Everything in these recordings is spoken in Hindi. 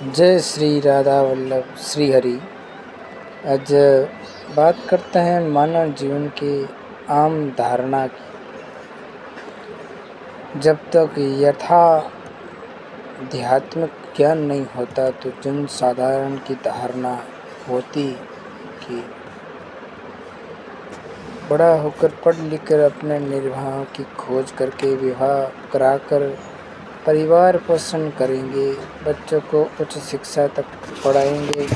जय श्री राधा वल्लभ श्री हरि। आज बात करते हैं मानव जीवन की आम धारणा की। जब तक यथाध्यात्मिक ज्ञान नहीं होता तो जन साधारण की धारणा होती कि बड़ा होकर पढ़ लिख कर अपने निर्वाह की खोज करके विवाह कराकर परिवार पोषण करेंगे, बच्चों को उच्च शिक्षा तक पढ़ाएंगे,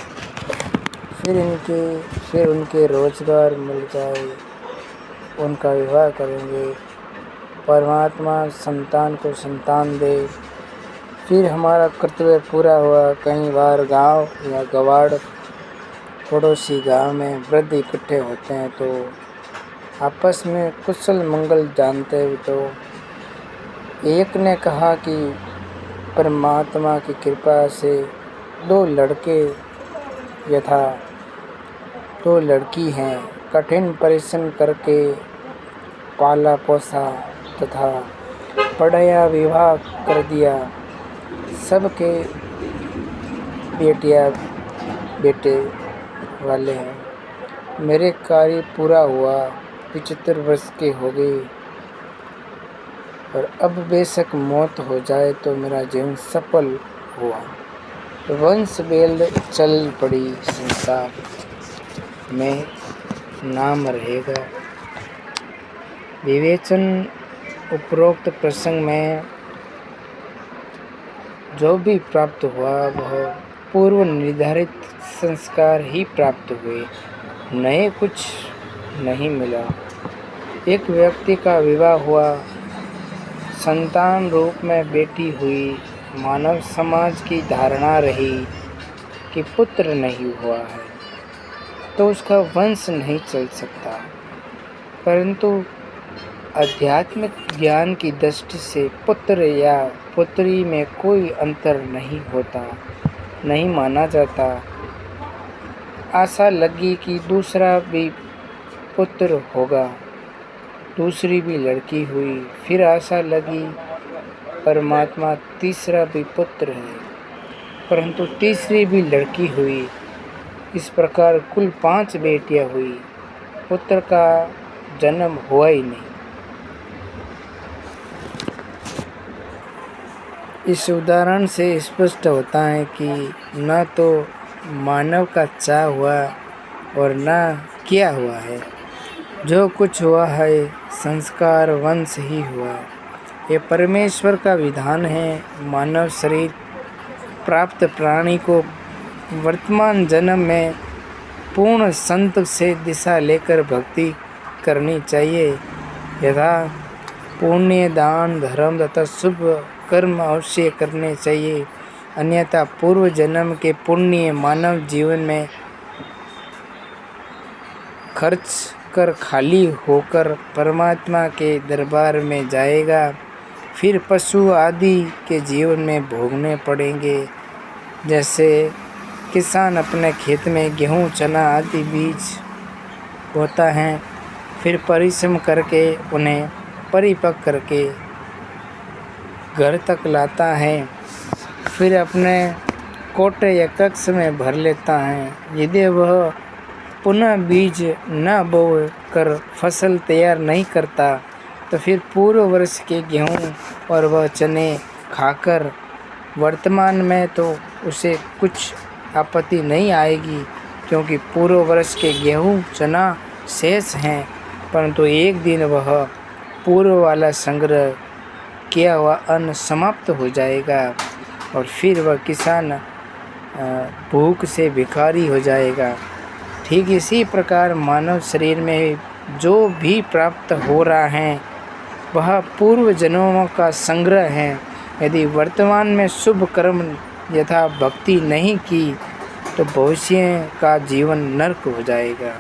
फिर उनके रोजगार मिल जाए, उनका विवाह करेंगे, परमात्मा संतान को संतान दे, फिर हमारा कर्तव्य पूरा हुआ। कई बार गांव या गवाड़ पड़ोसी गांव में वृद्ध इकट्ठे होते हैं तो आपस में कुशल मंगल जानते हुए तो एक ने कहा कि परमात्मा की कृपा से दो लड़की हैं, कठिन परिश्रम करके पाला पोसा तथा पढ़ाया, विवाह कर दिया, सबके बेटे वाले हैं। मेरे कार्य पूरा हुआ, 75 वर्ष के हो गए और अब बेशक मौत हो जाए तो मेरा जीवन सफल हुआ। वंश बेल चल पड़ी, संसार में नाम रहेगा। विवेचन उपरोक्त प्रसंग में जो भी प्राप्त हुआ वह पूर्व निर्धारित संस्कार ही प्राप्त हुए, नए कुछ नहीं मिला। एक व्यक्ति का विवाह हुआ, संतान रूप में बेटी हुई, मानव समाज की धारणा रही कि पुत्र नहीं हुआ है तो उसका वंश नहीं चल सकता, परंतु आध्यात्मिक ज्ञान की दृष्टि से पुत्र या पुत्री में कोई अंतर नहीं होता, नहीं माना जाता। आशा लगी कि दूसरा भी पुत्र होगा, दूसरी भी लड़की हुई, फिर आशा लगी परमात्मा तीसरा भी पुत्र है, परंतु तीसरी भी लड़की हुई। इस प्रकार कुल 5 बेटियां हुई, पुत्र का जन्म हुआ ही नहीं। इस उदाहरण से स्पष्ट होता है कि न तो मानव का चाह हुआ और न किया हुआ है। जो कुछ हुआ है संस्कार वंश ही हुआ। ये परमेश्वर का विधान है। मानव शरीर प्राप्त प्राणी को वर्तमान जन्म में पूर्ण संत से दिशा लेकर भक्ति करनी चाहिए, यथा पुण्य दान धर्म तथा शुभ कर्म अवश्य करने चाहिए, अन्यथा पूर्व जन्म के पुण्य मानव जीवन में खर्च कर खाली होकर परमात्मा के दरबार में जाएगा, फिर पशु आदि के जीवन में भोगने पड़ेंगे। जैसे किसान अपने खेत में गेहूँ चना आदि बीज बोता है, फिर परिश्रम करके उन्हें परिपक्व करके घर तक लाता है, फिर अपने कोटे या कक्ष में भर लेता है। यदि वह पुनः बीज न बो कर फसल तैयार नहीं करता तो फिर पूर्व वर्ष के गेहूँ और वह चने खाकर वर्तमान में तो उसे कुछ आपत्ति नहीं आएगी, क्योंकि पूर्व वर्ष के गेहूँ चना शेष हैं, परंतु एक दिन वह पूर्व वाला संग्रह किया हुआ अन्न समाप्त हो जाएगा और फिर वह किसान भूख से भिखारी हो जाएगा। ठीक इसी प्रकार मानव शरीर में जो भी प्राप्त हो रहा है वह पूर्व जन्मों का संग्रह है। यदि वर्तमान में शुभ कर्म यथा भक्ति नहीं की तो भविष्य का जीवन नरक हो जाएगा।